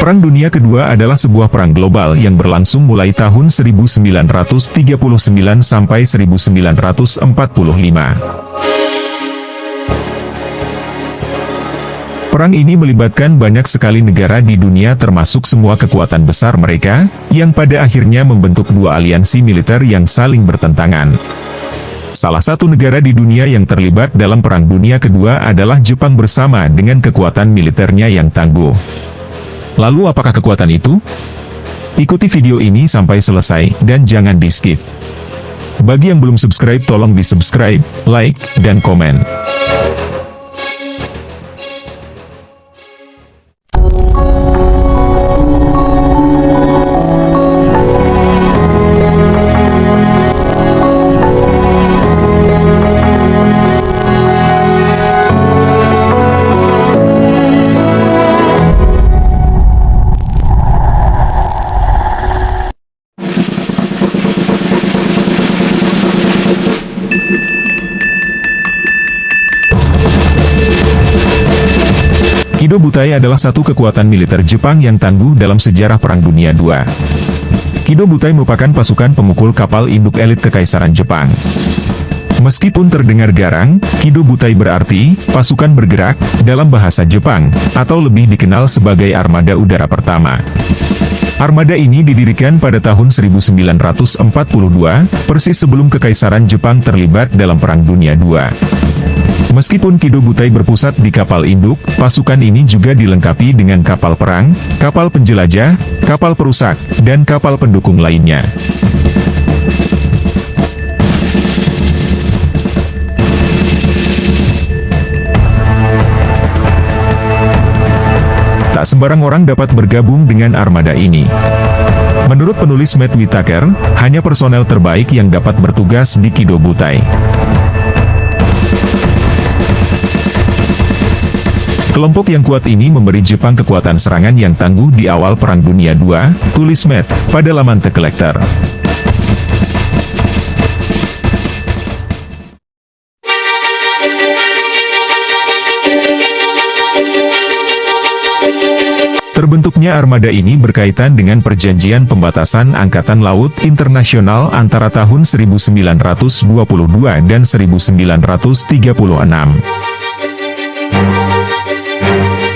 Perang Dunia Kedua adalah sebuah perang global yang berlangsung mulai tahun 1939 sampai 1945. Perang ini melibatkan banyak sekali negara di dunia termasuk semua kekuatan besar mereka, yang pada akhirnya membentuk dua aliansi militer yang saling bertentangan. Salah satu negara di dunia yang terlibat dalam Perang Dunia Kedua adalah Jepang bersama dengan kekuatan militernya yang tangguh. Lalu apakah kekuatan itu? Ikuti video ini sampai selesai, dan jangan di-skip. Bagi yang belum subscribe tolong di-subscribe, like, dan komen. Kido Butai adalah satu kekuatan militer Jepang yang tangguh dalam sejarah Perang Dunia II. Kido Butai merupakan pasukan pemukul kapal induk elit Kekaisaran Jepang. Meskipun terdengar garang, Kido Butai berarti pasukan bergerak dalam bahasa Jepang, atau lebih dikenal sebagai Armada Udara Pertama. Armada ini didirikan pada tahun 1942, persis sebelum Kekaisaran Jepang terlibat dalam Perang Dunia II. Meskipun Kido Butai berpusat di kapal induk, pasukan ini juga dilengkapi dengan kapal perang, kapal penjelajah, kapal perusak, dan kapal pendukung lainnya. Tak sembarang orang dapat bergabung dengan armada ini. Menurut penulis Matt Whitaker, hanya personel terbaik yang dapat bertugas di Kido Butai. Kelompok yang kuat ini memberi Jepang kekuatan serangan yang tangguh di awal Perang Dunia II, tulis Matt, pada laman The Collector. Terbentuknya armada ini berkaitan dengan perjanjian pembatasan Angkatan Laut Internasional antara tahun 1922 dan 1936.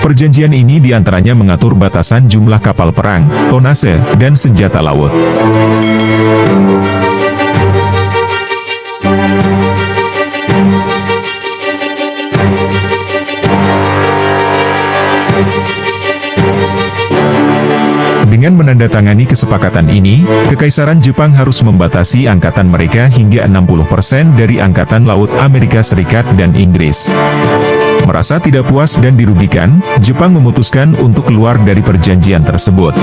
Perjanjian ini diantaranya mengatur batasan jumlah kapal perang, tonnase, dan senjata laut. Dengan menandatangani kesepakatan ini, Kekaisaran Jepang harus membatasi angkatan mereka hingga 60% dari Angkatan Laut Amerika Serikat dan Inggris. Merasa tidak puas dan dirugikan, Jepang memutuskan untuk keluar dari perjanjian tersebut.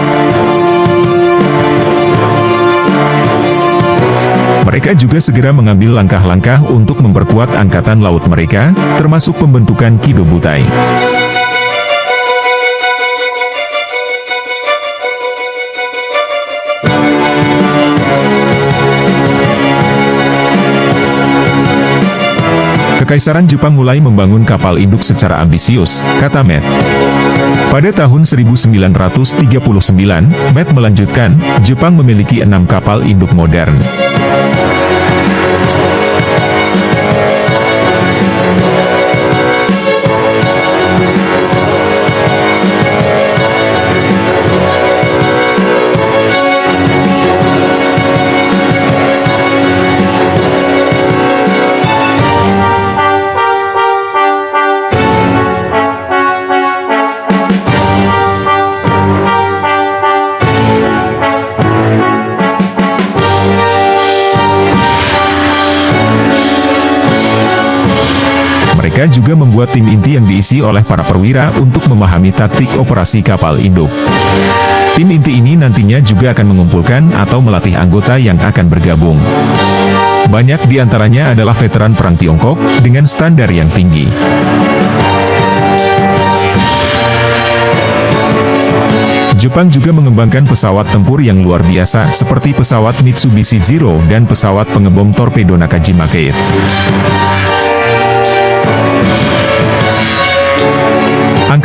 Mereka juga segera mengambil langkah-langkah untuk memperkuat angkatan laut mereka, termasuk pembentukan Kido Butai. Kekaisaran Jepang mulai membangun kapal induk secara ambisius, kata Matt. Pada tahun 1939, Matt melanjutkan, Jepang memiliki 6 kapal induk modern. Mereka juga membuat tim inti yang diisi oleh para perwira untuk memahami taktik operasi kapal induk. Tim inti ini nantinya juga akan mengumpulkan atau melatih anggota yang akan bergabung. Banyak di antaranya adalah veteran perang Tiongkok, dengan standar yang tinggi. Jepang juga mengembangkan pesawat tempur yang luar biasa seperti pesawat Mitsubishi Zero dan pesawat pengebom torpedo Nakajima Kate.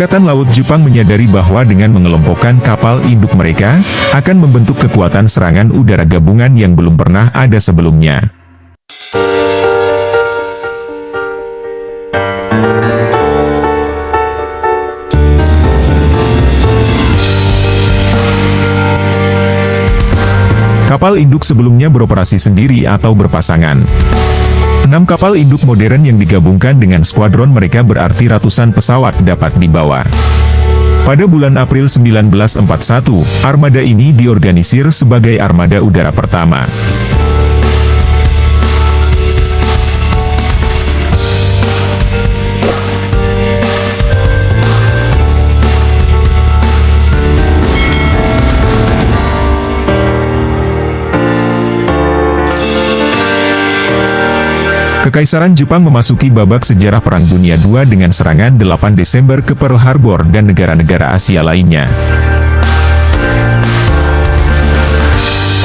Angkatan Laut Jepang menyadari bahwa dengan mengelompokkan kapal induk mereka, akan membentuk kekuatan serangan udara gabungan yang belum pernah ada sebelumnya. Kapal induk sebelumnya beroperasi sendiri atau berpasangan. 6 kapal induk modern yang digabungkan dengan skuadron mereka berarti ratusan pesawat dapat dibawa. Pada bulan April 1941, armada ini diorganisir sebagai Armada Udara Pertama. Kekaisaran Jepang memasuki babak sejarah Perang Dunia II dengan serangan 8 Desember ke Pearl Harbor dan negara-negara Asia lainnya.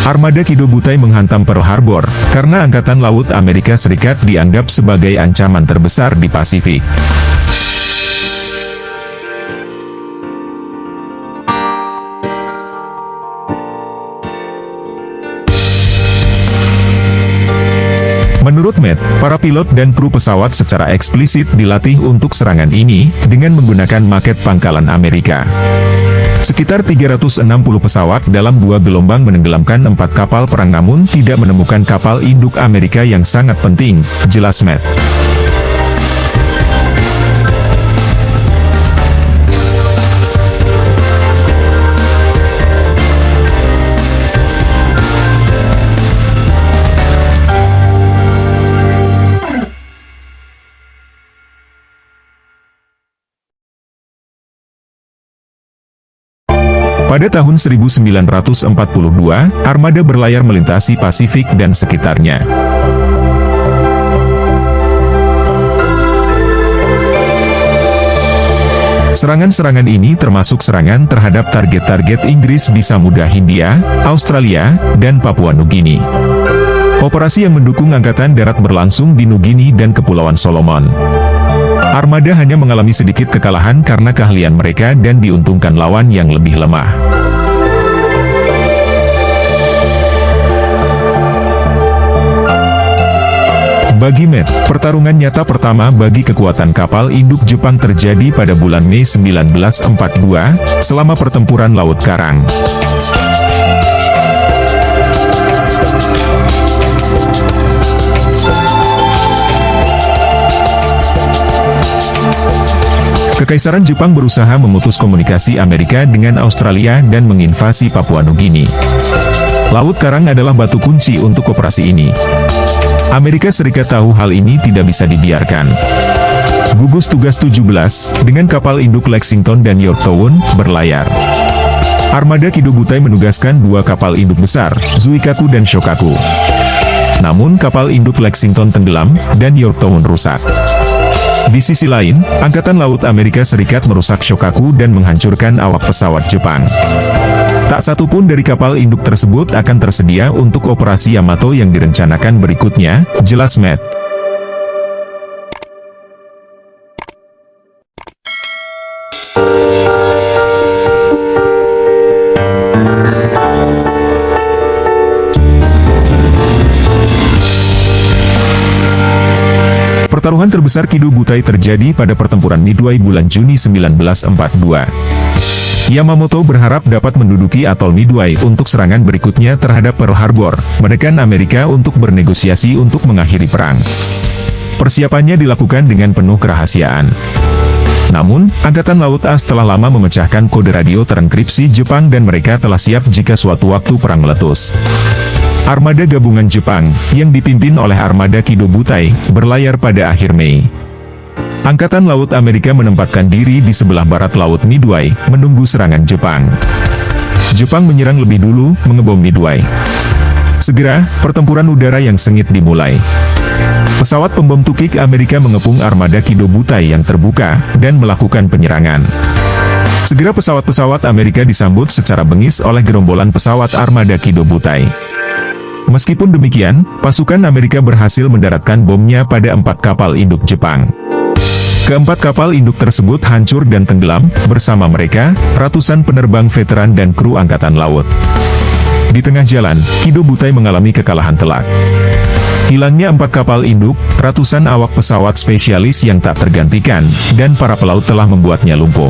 Armada Kido Butai menghantam Pearl Harbor, karena Angkatan Laut Amerika Serikat dianggap sebagai ancaman terbesar di Pasifik. Menurut Matt, para pilot dan kru pesawat secara eksplisit dilatih untuk serangan ini, dengan menggunakan maket pangkalan Amerika. Sekitar 360 pesawat dalam 2 gelombang menenggelamkan 4 kapal perang namun tidak menemukan kapal induk Amerika yang sangat penting, jelas Matt. Pada tahun 1942, armada berlayar melintasi Pasifik dan sekitarnya. Serangan-serangan ini termasuk serangan terhadap target-target Inggris di Samudra Hindia, Australia, dan Papua Nugini. Operasi yang mendukung Angkatan Darat berlangsung di Nugini dan Kepulauan Solomon. Armada hanya mengalami sedikit kekalahan karena keahlian mereka dan diuntungkan lawan yang lebih lemah. Bagi Matt, pertarungan nyata pertama bagi kekuatan kapal induk Jepang terjadi pada bulan Mei 1942, selama pertempuran Laut Karang. Kekaisaran Jepang berusaha memutus komunikasi Amerika dengan Australia dan menginvasi Papua Nugini. Laut Karang adalah batu kunci untuk operasi ini. Amerika Serikat tahu hal ini tidak bisa dibiarkan. Gugus Tugas 17, dengan kapal induk Lexington dan Yorktown, berlayar. Armada Kido Butai menugaskan 2 kapal induk besar, Zuikaku dan Shokaku. Namun kapal induk Lexington tenggelam, dan Yorktown rusak. Di sisi lain, Angkatan Laut Amerika Serikat merusak Shokaku dan menghancurkan awak pesawat Jepang. Tak satu pun dari kapal induk tersebut akan tersedia untuk operasi Yamato yang direncanakan berikutnya, jelas Matt. Pertaruhan terbesar Kido Butai terjadi pada pertempuran Midway bulan Juni 1942. Yamamoto berharap dapat menduduki atol Midway untuk serangan berikutnya terhadap Pearl Harbor, menekan Amerika untuk bernegosiasi untuk mengakhiri perang. Persiapannya dilakukan dengan penuh kerahasiaan. Namun, Angkatan Laut AS telah lama memecahkan kode radio terenkripsi Jepang dan mereka telah siap jika suatu waktu perang meletus. Armada gabungan Jepang, yang dipimpin oleh Armada Kido Butai, berlayar pada akhir Mei. Angkatan Laut Amerika menempatkan diri di sebelah barat Laut Midway, menunggu serangan Jepang. Jepang menyerang lebih dulu, mengebom Midway. Segera, pertempuran udara yang sengit dimulai. Pesawat pembom tukik Amerika mengepung Armada Kido Butai yang terbuka, dan melakukan penyerangan. Segera pesawat-pesawat Amerika disambut secara bengis oleh gerombolan pesawat Armada Kido Butai. Meskipun demikian, pasukan Amerika berhasil mendaratkan bomnya pada 4 kapal induk Jepang. Keempat kapal induk tersebut hancur dan tenggelam, bersama mereka, ratusan penerbang veteran dan kru angkatan laut. Di tengah jalan, Kido Butai mengalami kekalahan telak. Hilangnya 4 kapal induk, ratusan awak pesawat spesialis yang tak tergantikan, dan para pelaut telah membuatnya lumpuh.